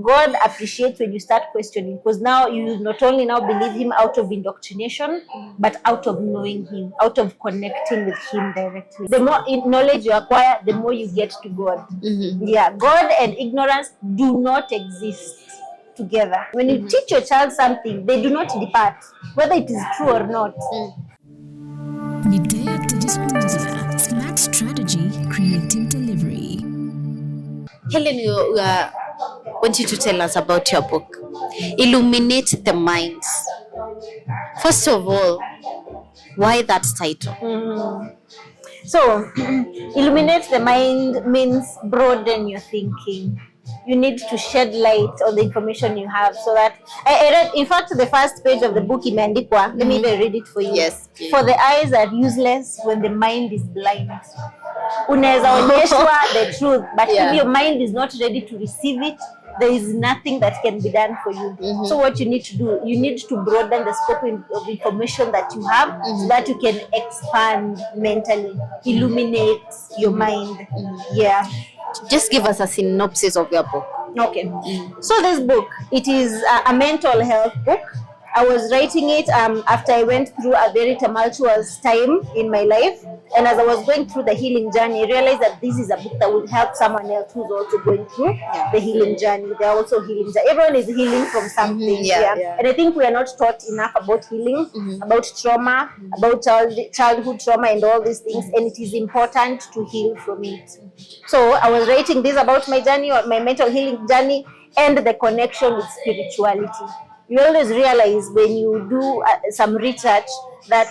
God appreciates when you start questioning, because now you not only now believe him out of indoctrination, but out of knowing him, out of connecting with him directly. The more knowledge you acquire, the more you get to God. Yeah, God and ignorance do not exist together. When you teach your child something, they do not depart, whether it is true or not. Midday Media, smart strategy, creative delivery. Helen, we want you to tell us about your book, Illuminate the Minds. First of all, why that title? So, illuminate the mind means broaden your thinking. You need to shed light on the information you have, so that I read, in fact, the first page of the book imeandikwa. Let me even read it for you. Yes, please. For the eyes are useless when the mind is blind. Unaweza onyeshwa the truth, but if your mind is not ready to receive it, there is nothing that can be done for you. So what you need to do, you need to broaden the scope of information that you have, so that you can expand mentally, illuminate your mind. Yeah. Just give us a synopsis of your book. Okay. So this book, it is a mental health book. I was writing it after I went through a very tumultuous time in my life. And as I was going through the healing journey, I realized that this is a book that will help someone else who's also going through the healing journey. They're also healing. Everyone is healing from something. And I think we are not taught enough about healing, about trauma, about childhood trauma and all these things. And it is important to heal from it. So I was writing this about my journey, or my mental healing journey, and the connection with spirituality. You always realize when you do some research that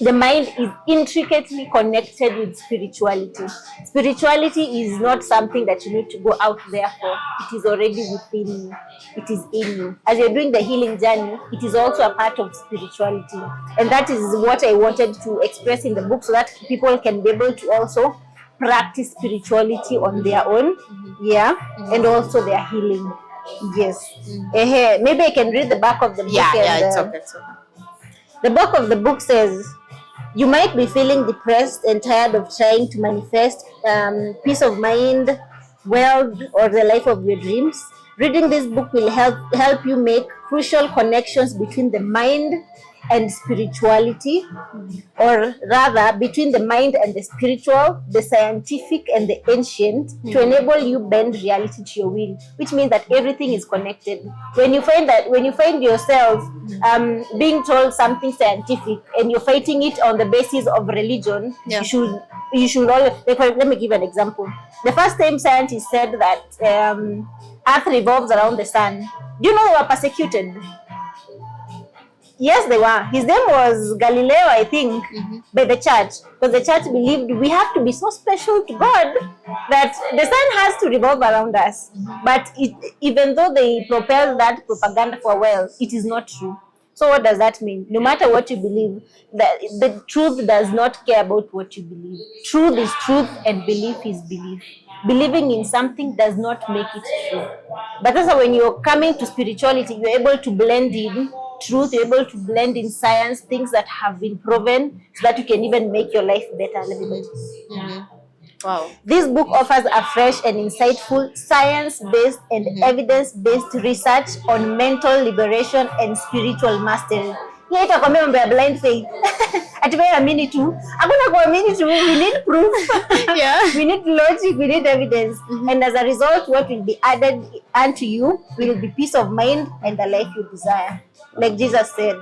the mind is intricately connected with spirituality. Spirituality is not something that you need to go out there for. It is already within you. It is in you. As you're doing the healing journey, it is also a part of spirituality. And that is what I wanted to express in the book, so that people can be able to also practice spirituality on their own, and also their healing. Yes. Maybe I can read the back of the book. It's okay. The back of the book says, you might be feeling depressed and tired of trying to manifest peace of mind, wealth, or the life of your dreams. Reading this book will help you make crucial connections between the mind and spirituality, or rather between the mind and the spiritual, the scientific and the ancient, to enable you bend reality to your will, which means that everything is connected. When you find yourself being told something scientific and you're fighting it on the basis of religion, you should always, let me give an example. The first time scientists said that Earth revolves around the sun, do you know they were persecuted? Yes, they were. His name was Galileo, I think, by the church. Because the church believed we have to be so special to God that the sun has to revolve around us. But even though they propelled that propaganda for a while, it is not true. So what does that mean? No matter what you believe, the truth does not care about what you believe. Truth is truth and belief is belief. Believing in something does not make it true. But also when you're coming to spirituality, you're able to blend in truth, you're able to blend in science, things that have been proven, so that you can even make your life better. Wow. This book offers a fresh and insightful science-based and evidence-based research on mental liberation and spiritual mastery. Here itakwambia mambo ya blind faith. Atiwe amini tu. Hakuna kuamini tu. We need proof. We need logic. We need evidence. And as a result, what will be added unto you will be peace of mind and the life you desire. Like Jesus said,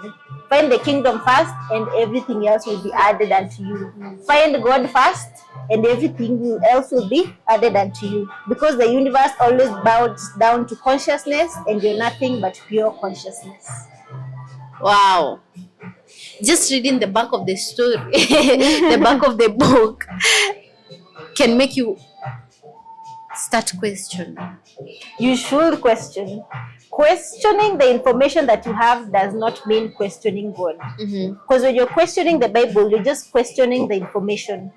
find the kingdom first and everything else will be added unto you. Find God first and everything else will be added unto you. Because the universe always bows down to consciousness, and you're nothing but pure consciousness. Wow. Just reading the back of the story, the back of the book, can make you start questioning. You should question. Questioning the information that you have does not mean questioning God. Because when you're questioning the Bible, you're just questioning the information.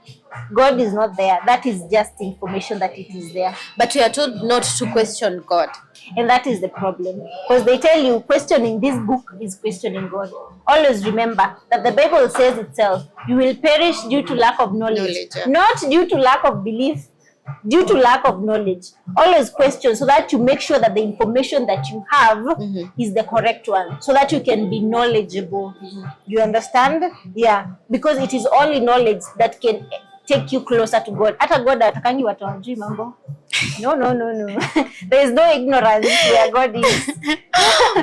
God is not there. That is just information that it is there. But we are told not to question God. And that is the problem. Because they tell you questioning this book is questioning God. Always remember that the Bible says itself, you will perish due to lack of knowledge. Not due to lack of belief, due to lack of knowledge. Always question so that you make sure that the information that you have is the correct one, so that you can be knowledgeable. You understand? Yeah, because it is only knowledge that can take you closer to God. Hata God atakangi watu wajui mambo. No. There is no ignorance where God is.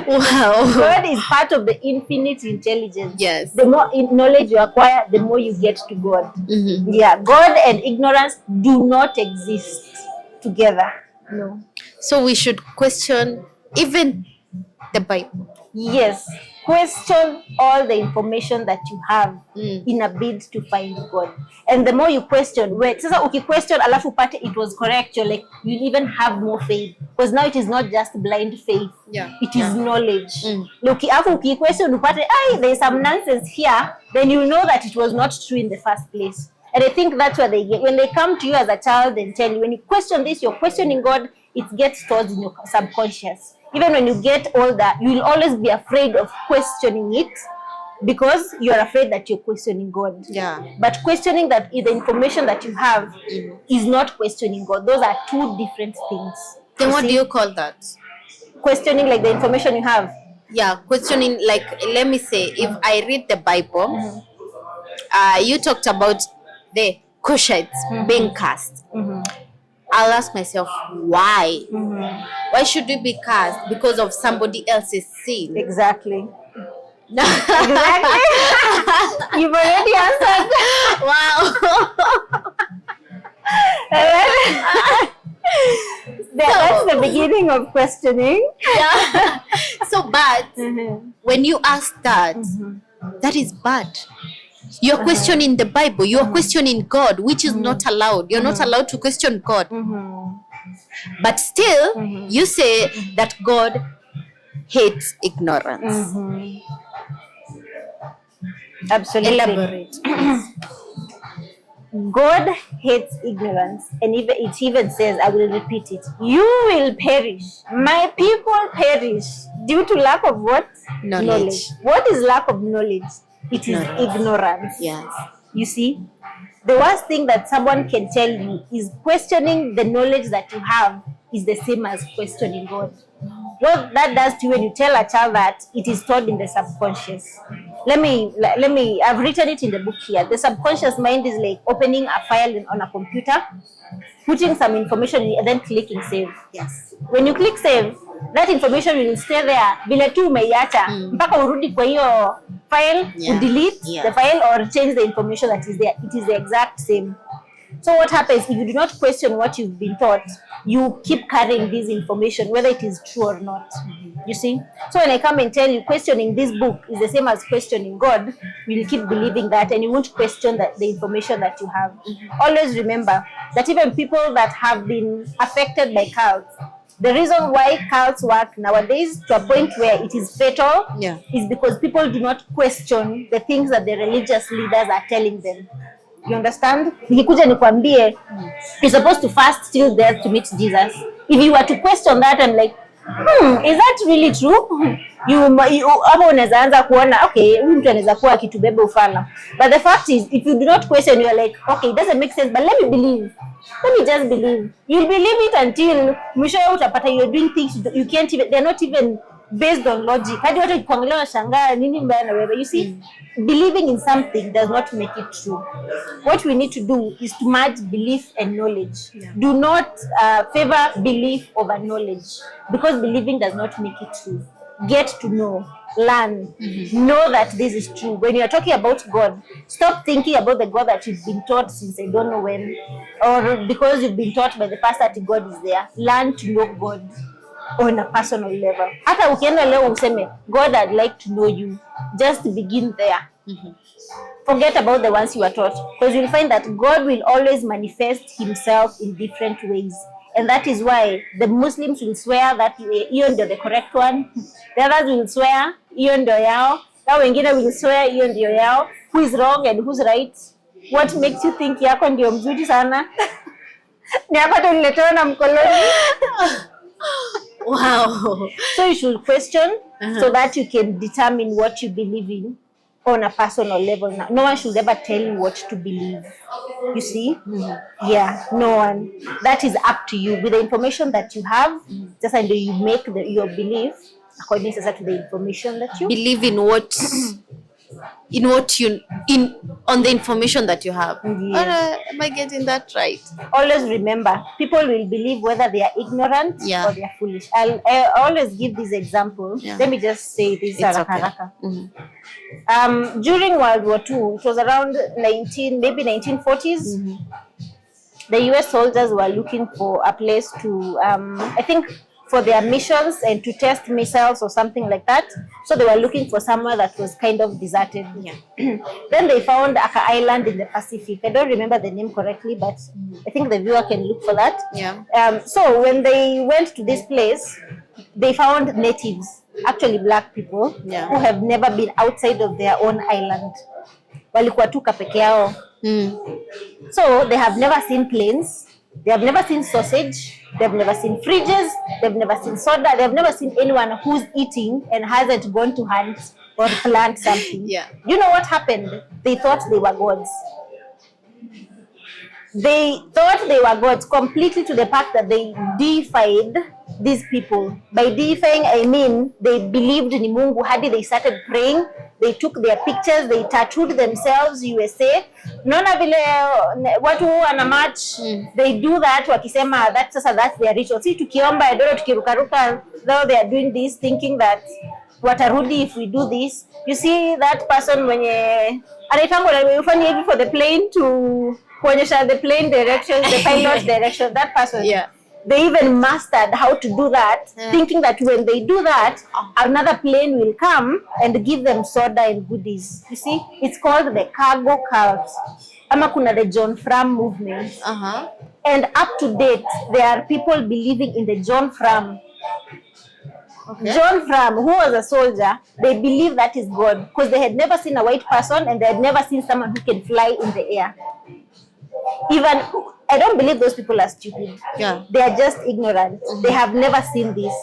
Wow. God is part of the infinite intelligence. Yes. The more knowledge you acquire, the more you get to God. Yeah, God and ignorance do not exist together. No. So we should question even the Bible. Yes. Question all the information that you have in a bid to find God. And the more you question, sasa uki-question alafu upate it was correct, you'll even have more faith. Because now it is not just blind faith. Yeah. It is knowledge. Alafu uki-question upate, there's some nonsense here, then you know that it was not true in the first place. And I think that's what they get. When they come to you as a child and tell you, when you question this, you're questioning God, it gets stored in your subconscious. Even when you get older, you will always be afraid of questioning it because you're afraid that you're questioning God. Yeah. But questioning that the information that you have is not questioning God. Those are two different things. Then what do you call that? Questioning like the information you have. Yeah, questioning, like, let me say, if I read the Bible, you talked about the Cushites being cast. I'll ask myself, why? Why should we be cast? Because of somebody else's sin. Exactly. Exactly. You've already answered. Wow. That's the beginning of questioning. Yeah. So, but when you ask that, that is bad. You're questioning the Bible. You're questioning God, which is not allowed. You're not allowed to question God. But still, you say that God hates ignorance. Absolutely. Elaborate. God hates ignorance, and it even says, I will repeat it, you will perish. My people perish due to lack of what? Knowledge. What is lack of knowledge? It is ignorance. Yes. You see, the worst thing that someone can tell you is questioning the knowledge that you have is the same as questioning God. What that does to you when you tell a child that, it is stored in the subconscious. Let me, I've written it in the book here. The subconscious mind is like opening a file on a computer, putting some information and then clicking save. Yes. When you click save, that information will stay there vile tu umeiacha mpaka urudi kwa hiyo file, delete the file or change the information that is there. It is the exact same. So what happens if you do not question what you've been taught, you keep carrying this information, whether it is true or not. You see? So when I come and tell you questioning this book is the same as questioning God, you'll keep believing that and you won't question the information that you have. Always remember that even people that have been affected by cults, the reason why cults work nowadays to a point where it is fatal is because people do not question the things that the religious leaders are telling them. You understand? Nikikuja nikwambie, you're supposed to fast till death to meet Jesus. If you were to question that, I'm like, is that really true? Hapo unaweza anza kuona, okay, huyu mtu anaweza kuwa akitubeba ufala. But the fact is, if you do not question, you're like, okay, it doesn't make sense, but let me believe. Let me just believe. You'll believe it until mwisho utapata you're doing things you can't even, they're not even based on logic. Hadi watu kuangalia washangaa nini mbaya na wewe. You see, believing in something does not make it true. What we need to do is to merge belief and knowledge. Do not favor belief over knowledge, because believing does not make it true. Get to know, learn, know that this is true. When you are talking about God, stop thinking about the God that you've been taught since I don't know when, or because you've been taught by the pastor that God is there. Learn to know God on a personal level. Hata ukienda leo useme, God, I'd like to know you. Just begin there. Forget about the ones you are taught, because you'll find that God will always manifest himself in different ways. And that is why the Muslims will swear that hiyo ndio the correct one. The others will swear hiyo ndio yao. Now wengine will swear hiyo ndio yao. Who is wrong and who's right? What makes you think yako ndio mzuri sana? Ni hapa tuliletewa na mkoloni. Wow. So you should question so that you can determine what you believe in. on a personal level. Now, no one should ever tell you what to believe. You see? Yeah, no one. That is up to you. With the information that you have, just and you make your belief according to the information that you Believe in what on the information that you have. Yes. Am I getting that right? Always remember, people will believe whether they are ignorant Yeah. or they are foolish. I always give this example. Yeah. Let me just say this. It's okay. During World War II, it was around 1940s. The US soldiers were looking for a place to, I think, for their missions and to test missiles or something like that. So they were looking for somewhere that was kind of deserted. Yeah. Then they found an island in the Pacific. I don't remember the name correctly, but I think the viewer can look for that. Yeah. So when they went to this place, they found natives, actually black people, Yeah. who have never been outside of their own island. Walikuwa tu peke yao. So they have never seen planes, they have never seen sausage, they have never seen fridges, they've never seen soda, they have never seen anyone who's eating and hasn't gone to hunt or plant something. Yeah. You know what happened? They thought they were gods. They thought they were gods completely, to the fact that they deified these people. By deifying, I mean they believed in Mungu. Hadi they started praying. They took their pictures, they tattooed themselves USA. Naona vile watu wana march, they do that wakisema that's their ritual. See, tukiomba edoro tukirukaruka, though they are doing this thinking that watarudi if we do this. You see that person mwenye anaitangwa na ufanye hivi for the plane to kuonyesha the plane directions, the pilot direction, that person. Yeah. They even mastered how to do that, thinking that when they do that, another plane will come and give them soda and goodies. You see, it's called the cargo cult. Ama kuna the John Fram movement. And up to date, there are people believing in the John Fram. Okay. John Fram, who was a soldier, they believe that is God because they had never seen a white person and they had never seen someone who can fly in the air. Even I don't believe those people are stupid. Yeah. They are just ignorant. They have never seen this.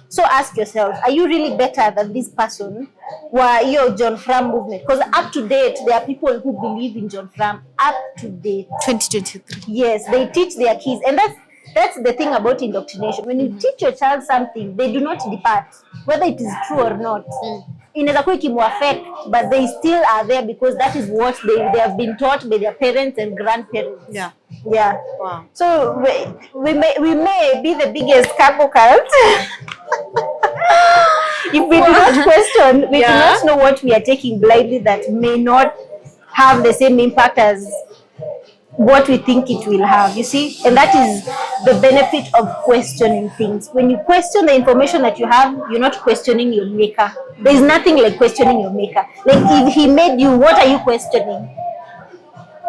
So ask yourself, are you really better than this person who your John Fram movement? Because up to date, there are people who believe in John Fram. Up to date. 2023. Yes, they teach their kids. And that's the thing about indoctrination. When you teach your child something, they do not depart, whether it is true or not. Inaweza kuwa ikimuaffect, but they still are there because that is what they have been taught by their parents and grandparents. Yeah. Yeah. Wow. So we may be the biggest cargo cult. If we do not question, we do not know what we are taking blindly that may not have the same impact as what we think it will have, you see? And that is the benefit of questioning things. When you question the information that you have, you're not questioning your maker. There is nothing like questioning your maker. Like if he made you, what are you questioning?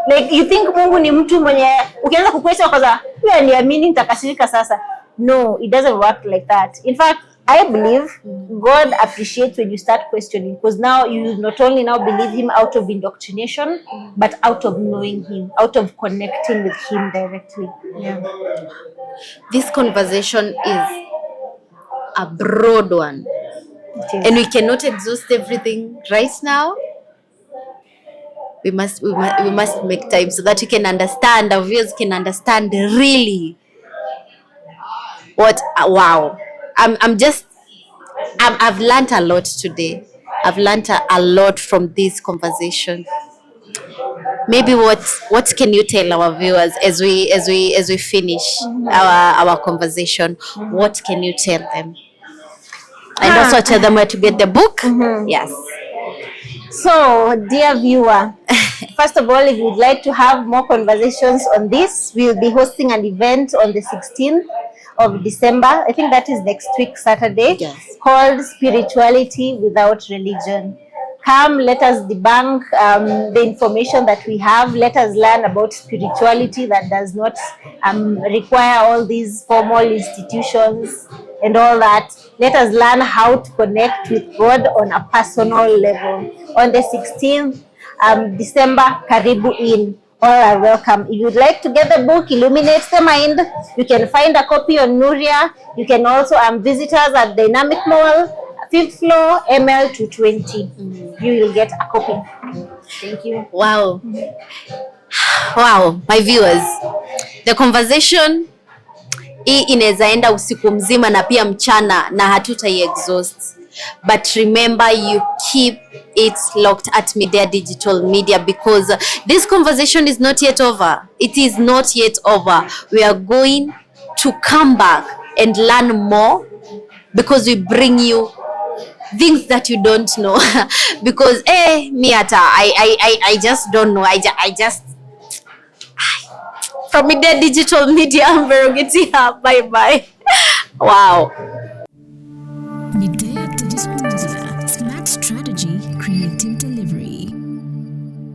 Like you think Mungu ni mtu mwenye ukianza kuquestion kwanza wewe niamini nitakasirika sasa. No, it doesn't work like that. In fact, I believe God appreciates when you start questioning, because now you not only now believe him out of indoctrination, but out of knowing him, out of connecting with him directly. Yeah. This conversation is a broad one, and we cannot exhaust everything right now. We must make time so that you can understand, our viewers can understand really what. Wow. I've learned a lot today. I've learned a lot from this conversation. Maybe what can you tell our viewers as we finish our conversation? What can you tell them? And also tell them where to get the book. Yes. So, dear viewer, first of all, if you'd like to have more conversations on this, we will be hosting an event on the 16th of December. I think that is next week, Saturday, called Spirituality Without Religion. Come, let us debunk the information that we have. Let us learn about spirituality that does not require all these formal institutions and all that. Let us learn how to connect with God on a personal level. On the 16th December, Karibu in. All are welcome. If you'd like to get the book, Illuminate the Mind, you can find a copy on Nuria. You can also visit us at Dynamic Mall, 5th floor, ML 220. You will get a copy. Thank you. Wow. Wow, my viewers. The conversation hii inaweza enda usiku mzima na pia mchana na hatutai exhaust. But remember, you keep it locked at Media Digital Media, because this conversation is not yet over. It is not yet over. We are going to come back and learn more, because we bring you things that you don't know. Because I just don't know. I just from Media Digital Media, I'm Verogetia. Bye bye. Wow. Media